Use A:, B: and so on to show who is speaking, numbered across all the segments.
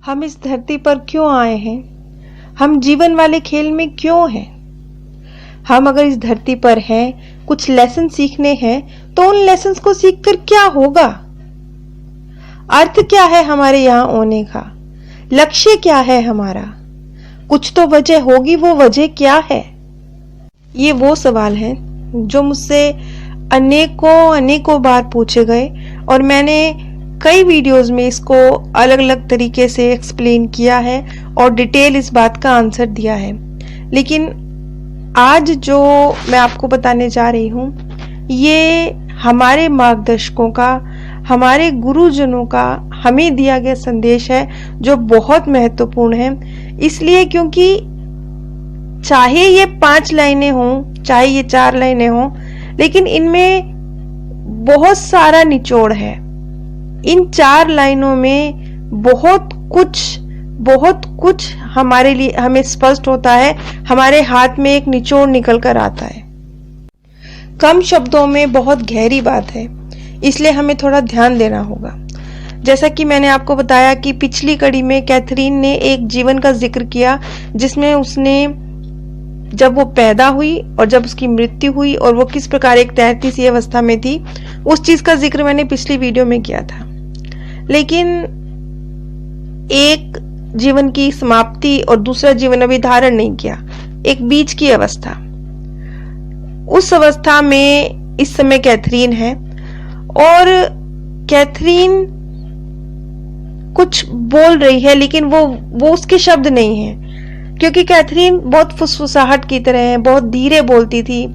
A: हम इस धरती पर क्यों आए हैं? हम जीवन वाले खेल में क्यों हैं? हम अगर इस धरती पर हैं, कुछ लेसन सीखने हैं, तो उन लेसन्स को सीखकर क्या होगा? अर्थ क्या है हमारे यहाँ होने का? लक्ष्य क्या है हमारा? कुछ तो वजह होगी, वो वजह क्या है? ये वो सवाल हैं जो मुझसे अनेकों बार पूछे गए और मैंने कई वीडियोस में इसको अलग अलग तरीके से एक्सप्लेन किया है और डिटेल इस बात का आंसर दिया है। लेकिन आज जो मैं आपको बताने जा रही हूँ, ये हमारे मार्गदर्शकों का, हमारे गुरुजनों का हमें दिया गया संदेश है जो बहुत महत्वपूर्ण है। इसलिए क्योंकि चाहे ये 5 लाइनें हों, चाहे ये 4 लाइनें हों, लेकिन इनमें बहुत सारा निचोड़ है। इन 4 लाइनों में बहुत कुछ हमारे लिए हमें स्पष्ट होता है, हमारे हाथ में एक निचोड़ निकल कर आता है। कम शब्दों में बहुत गहरी बात है, इसलिए हमें थोड़ा ध्यान देना होगा। जैसा कि मैंने आपको बताया कि पिछली कड़ी में कैथरीन ने एक जीवन का जिक्र किया जिसमें उसने जब वो पैदा हुई और जब उसकी मृत्यु हुई और वो किस प्रकार एक तैरती सी अवस्था में थी, उस चीज का जिक्र मैंने पिछली वीडियो में किया था। लेकिन एक जीवन की समाप्ति और दूसरा जीवन अभी धारण नहीं किया, एक बीच की अवस्था। उस अवस्था में इस समय कैथरीन है और कैथरीन कुछ बोल रही है, लेकिन वो उसके शब्द नहीं है, क्योंकि कैथरीन बहुत फुसफुसाहट की तरह है, बहुत धीरे बोलती थी।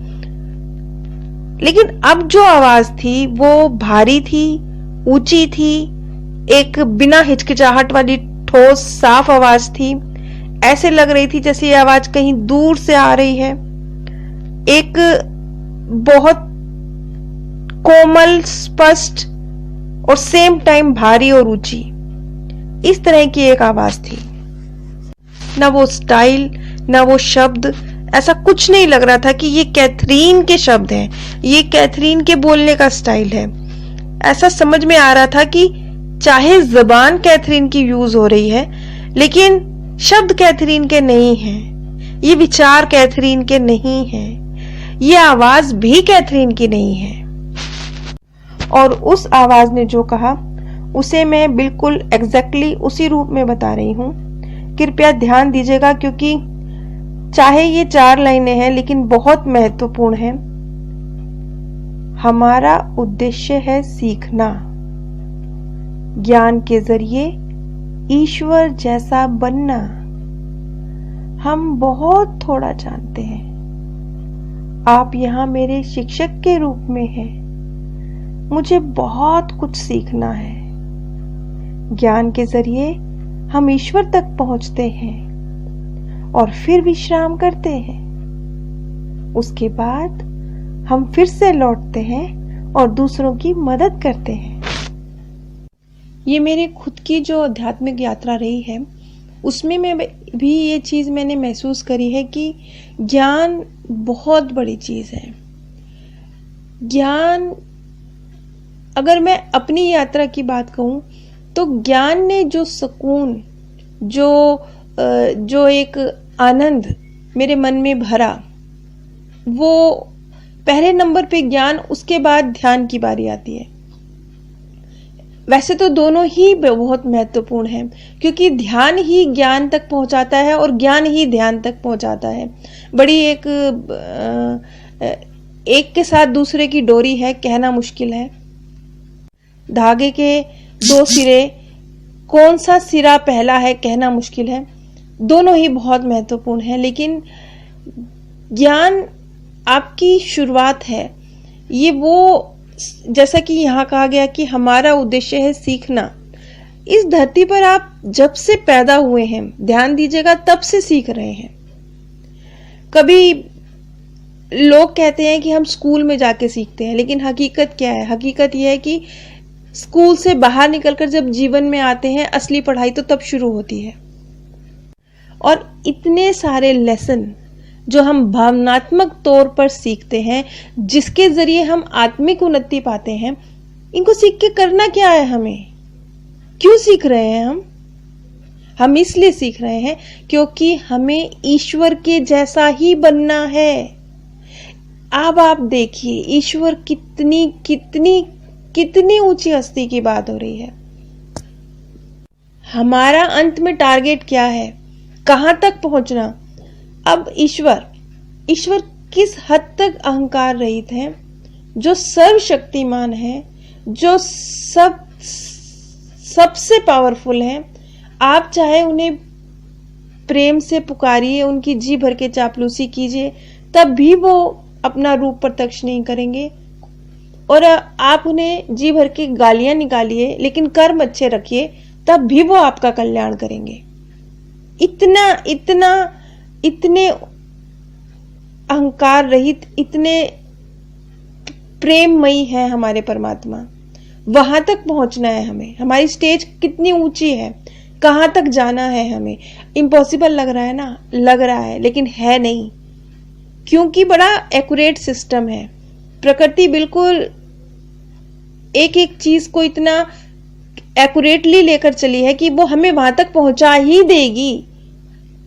A: लेकिन अब जो आवाज थी वो भारी थी, ऊंची थी, एक बिना हिचकिचाहट वाली ठोस साफ आवाज थी। ऐसे लग रही थी जैसे ये आवाज कहीं दूर से आ रही है। एक बहुत कोमल, स्पष्ट और सेम टाइम भारी और ऊंची, इस तरह की एक आवाज थी। ना वो स्टाइल, ना वो शब्द, ऐसा कुछ नहीं लग रहा था कि ये कैथरीन के शब्द हैं, ये कैथरीन के बोलने का स्टाइल है। ऐसा समझ में आ रहा था कि चाहे जबान कैथरीन की यूज हो रही है, लेकिन शब्द कैथरीन के नहीं हैं, ये विचार कैथरीन के नहीं हैं, ये आवाज भी कैथरीन की नहीं है। और उस आवाज ने जो कहा उसे मैं बिल्कुल एग्जैक्टली उसी रूप में बता रही हूं। कृपया ध्यान दीजिएगा, क्योंकि चाहे ये 4 लाइनें हैं लेकिन बहुत महत्वपूर्ण है। हमारा उद्देश्य है सीखना, ज्ञान के जरिए ईश्वर जैसा बनना। हम बहुत थोड़ा जानते हैं। आप यहाँ मेरे शिक्षक के रूप में हैं। मुझे बहुत कुछ सीखना है। ज्ञान के जरिए हम ईश्वर तक पहुंचते हैं और फिर विश्राम करते हैं। उसके बाद हम फिर से लौटते हैं और दूसरों की मदद करते हैं। ये मेरे खुद की जो आध्यात्मिक यात्रा रही है, उसमें मैं भी ये चीज़ मैंने महसूस करी है कि ज्ञान बहुत बड़ी चीज़ है। ज्ञान, अगर मैं अपनी यात्रा की बात कहूँ तो ज्ञान ने जो सुकून, जो एक आनंद मेरे मन में भरा, वो पहले नंबर पे ज्ञान, उसके बाद ध्यान की बारी आती है। वैसे तो दोनों ही बहुत महत्वपूर्ण हैं, क्योंकि ध्यान ही ज्ञान तक पहुंचाता है और ज्ञान ही ध्यान तक पहुंचाता है। बड़ी एक के साथ दूसरे की डोरी है, कहना मुश्किल है। धागे के 2 सिरे, कौन सा सिरा पहला है कहना मुश्किल है। दोनों ही बहुत महत्वपूर्ण है, लेकिन ज्ञान आपकी शुरुआत है। ये वो, जैसा कि यहाँ कहा गया कि हमारा उद्देश्य है सीखना। इस धरती पर आप जब से पैदा हुए हैं, ध्यान दीजिएगा, तब से सीख रहे हैं। कभी लोग कहते हैं कि हम स्कूल में जाके सीखते हैं, लेकिन हकीकत क्या है? हकीकत यह है कि स्कूल से बाहर निकलकर जब जीवन में आते हैं, असली पढ़ाई तो तब शुरू होती है। और इतने सारे लेसन जो हम भावनात्मक तौर पर सीखते हैं, जिसके जरिए हम आत्मिक उन्नति पाते हैं, इनको सीख के करना क्या है? हमें क्यों सीख रहे हैं हम? हम इसलिए सीख रहे हैं क्योंकि हमें ईश्वर के जैसा ही बनना है। अब आप देखिए ईश्वर कितनी कितनी कितनी ऊंची हस्ती की बात हो रही है। हमारा अंत में टारगेट क्या है, कहां तक पहुंचना। अब ईश्वर किस हद तक अहंकार रहित है, जो सर्वशक्तिमान है, जो सबसे पावरफुल है। आप चाहे उन्हें प्रेम से पुकारिए, उनकी जी भर के चापलूसी कीजिए, तब भी वो अपना रूप प्रत्यक्ष नहीं करेंगे। और आप उन्हें जी भर के गालियां निकालिए लेकिन कर्म अच्छे रखिए, तब भी वो आपका कल्याण करेंगे। इतने अहंकार रहित, इतने प्रेममयी है हमारे परमात्मा। वहां तक पहुंचना है हमें। हमारी स्टेज कितनी ऊंची है, कहां तक जाना है हमें। इम्पॉसिबल लग रहा है ना, लग रहा है, लेकिन है नहीं, क्योंकि बड़ा एक्यूरेट सिस्टम है। प्रकृति बिल्कुल एक एक चीज को इतना एक्यूरेटली लेकर चली है कि वो हमें वहां तक पहुंचा ही देगी।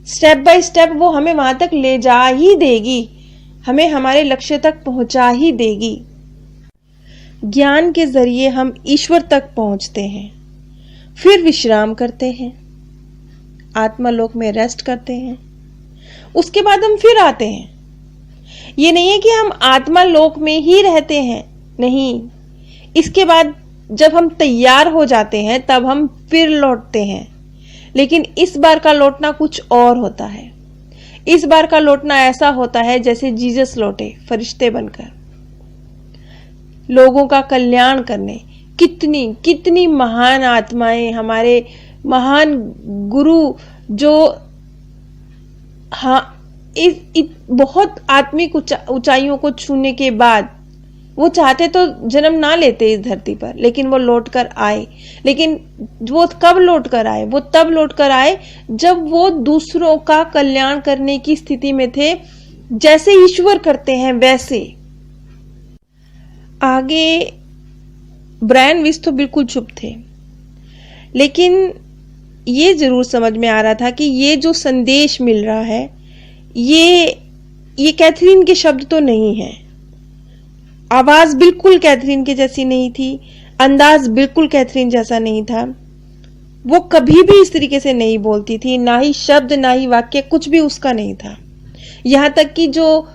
A: स्टेप बाय स्टेप वो हमें वहां तक ले जा ही देगी, हमें हमारे लक्ष्य तक पहुंचा ही देगी। ज्ञान के जरिए हम ईश्वर तक पहुंचते हैं, फिर विश्राम करते हैं, आत्मालोक में रेस्ट करते हैं, उसके बाद हम फिर आते हैं। ये नहीं है कि हम आत्मालोक में ही रहते हैं, नहीं, इसके बाद जब हम तैयार हो जाते हैं तब हम फिर लौटते हैं। लेकिन इस बार का लौटना कुछ और होता है। इस बार का लौटना ऐसा होता है जैसे जीसस लौटे, फरिश्ते बनकर, लोगों का कल्याण करने। कितनी कितनी महान आत्माएं, हमारे महान गुरु, जो बहुत आत्मिक ऊंचाइयों को छूने के बाद वो चाहते तो जन्म ना लेते इस धरती पर, लेकिन वो लौट कर आए। लेकिन वो कब लौट कर आए? वो तब लौट कर आए जब वो दूसरों का कल्याण करने की स्थिति में थे, जैसे ईश्वर करते हैं वैसे। आगे ब्रायन विस तो बिल्कुल चुप थे, लेकिन ये जरूर समझ में आ रहा था कि ये जो संदेश मिल रहा है ये कैथरीन के शब्द तो नहीं है। आवाज बिल्कुल कैथरीन के जैसी नहीं थी, अंदाज बिल्कुल कैथरीन जैसा नहीं था। वो कभी भी इस तरीके से नहीं बोलती थी, ना ही शब्द ना ही वाक्य, कुछ भी उसका नहीं था। यहां तक कि जो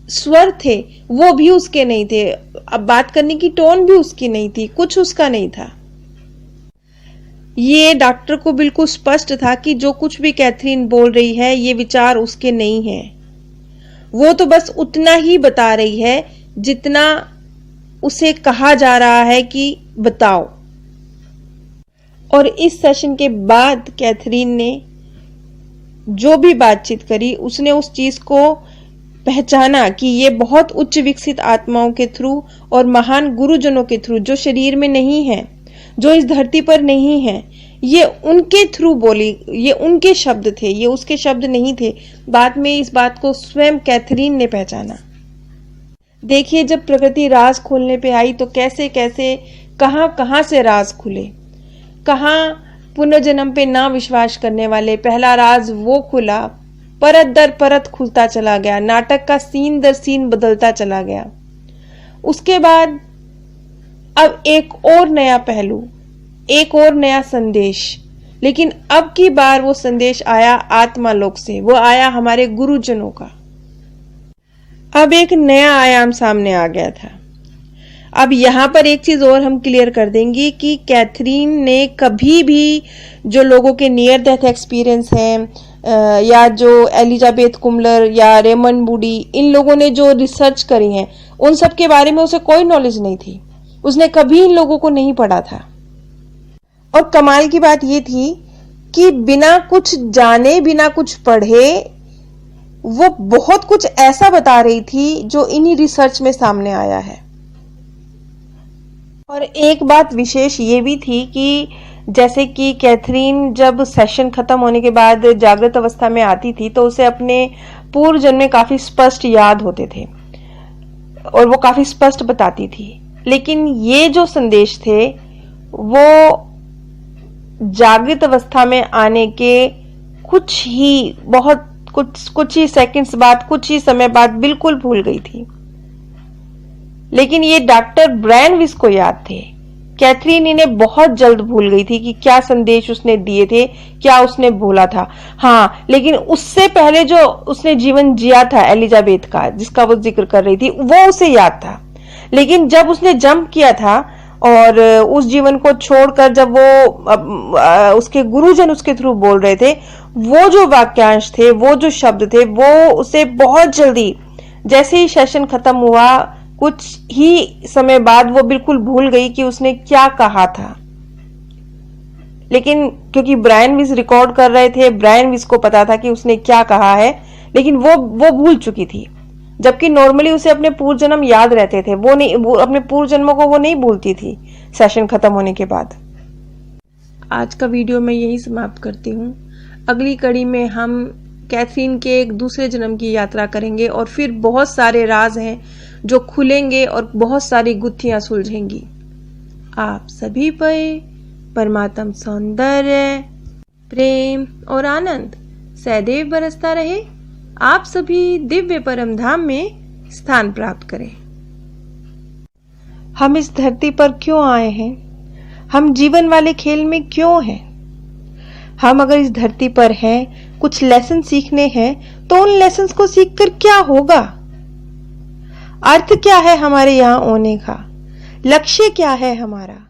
A: स्वर थे वो भी उसके नहीं थे, अब बात करने की टोन भी उसकी नहीं थी, कुछ उसका नहीं था। ये डॉक्टर को बिल्कुल स्पष्ट था कि जो कुछ भी कैथरीन बोल रही है ये विचार उसके नहीं है। वो तो बस उतना ही बता रही है जितना उसे कहा जा रहा है कि बताओ। और इस सेशन के बाद कैथरीन ने जो भी बातचीत करी, उसने उस चीज को पहचाना कि ये बहुत उच्च विकसित आत्माओं के थ्रू और महान गुरुजनों के थ्रू, जो शरीर में नहीं है, जो इस धरती पर नहीं है, ये उनके थ्रू बोली, ये उनके शब्द थे, ये उसके शब्द नहीं थे। बाद में इस बात को स्वयं कैथरीन ने पहचाना। देखिए, जब प्रकृति राज खोलने पे आई तो कैसे कैसे कहां से राज खुले, कहां पुनर्जन्म पे ना विश्वास करने वाले पहला राज वो खुला, परत दर परत खुलता चला गया, नाटक का सीन दर सीन बदलता चला गया। उसके बाद अब एक और नया पहलू, एक और नया संदेश, लेकिन अब की बार वो संदेश आया आत्मालोक से, वो आया हमारे गुरुजनों का। अब एक नया आयाम सामने आ गया था। अब यहां पर एक चीज और हम क्लियर कर देंगे कि कैथरीन ने कभी भी जो लोगों के नियर डेथ एक्सपीरियंस हैं, या जो एलिजाबेथ कुमलर या रेमंड मूडी, इन लोगों ने जो रिसर्च करी है, उन सब के बारे में उसे कोई नॉलेज नहीं थी। उसने कभी इन लोगों को नहीं पढ़ा था। और कमाल की बात यह थी कि बिना कुछ जाने, बिना कुछ पढ़े, वो बहुत कुछ ऐसा बता रही थी जो इन्हीं रिसर्च में सामने आया है। और एक बात विशेष ये भी थी कि जैसे कि कैथरीन जब सेशन खत्म होने के बाद जागृत अवस्था में आती थी तो उसे अपने पूर्व जन्म में काफी स्पष्ट याद होते थे और वो काफी स्पष्ट बताती थी। लेकिन ये जो संदेश थे वो जागृत अवस्था में आने के कुछ ही सेकंड्स बाद, कुछ ही समय बाद बिल्कुल भूल गई थी। लेकिन ये डॉक्टर ब्रायन विस को याद थे। कैथरीन इन्हें बहुत जल्द भूल गई थी कि क्या संदेश उसने दिए थे, क्या उसने बोला था। हाँ, लेकिन उससे पहले जो उसने जीवन जिया था एलिजाबेथ का, जिसका वो जिक्र कर रही थी, वो उसे याद था। लेकिन जब उसने जंप किया था और उस जीवन को छोड़कर जब वो उसके गुरुजन उसके थ्रू बोल रहे थे, वो जो वाक्यांश थे, वो जो शब्द थे, वो उसे बहुत जल्दी, जैसे ही सेशन खत्म हुआ कुछ ही समय बाद, वो बिल्कुल भूल गई कि उसने क्या कहा था। लेकिन क्योंकि ब्रायन विस रिकॉर्ड कर रहे थे, ब्रायन विस को पता था कि उसने क्या कहा है, लेकिन वो भूल चुकी थी। जबकि नॉर्मली उसे अपने पूर्व जन्म याद रहते थे, वो अपने पूर्व जन्मों को वो नहीं भूलती थी सेशन खत्म होने के बाद। आज का वीडियो मैं यही समाप्त करती हूँ। अगली कड़ी में हम कैथरीन के एक दूसरे जन्म की यात्रा करेंगे और फिर बहुत सारे राज हैं जो खुलेंगे और बहुत सारी गुत्थियां सुलझेंगी। आप सभी पर परमात्म सौंदर्य, प्रेम और आनंद सदैव बरसता रहे। आप सभी दिव्य परम धाम में स्थान प्राप्त करें। हम इस धरती पर क्यों आए हैं? हम जीवन वाले खेल में क्यों हैं? हम अगर इस धरती पर हैं, कुछ लेसन सीखने हैं, तो उन लेसन्स को सीखकर क्या होगा? अर्थ क्या है हमारे यहाँ होने का? लक्ष्य क्या है हमारा?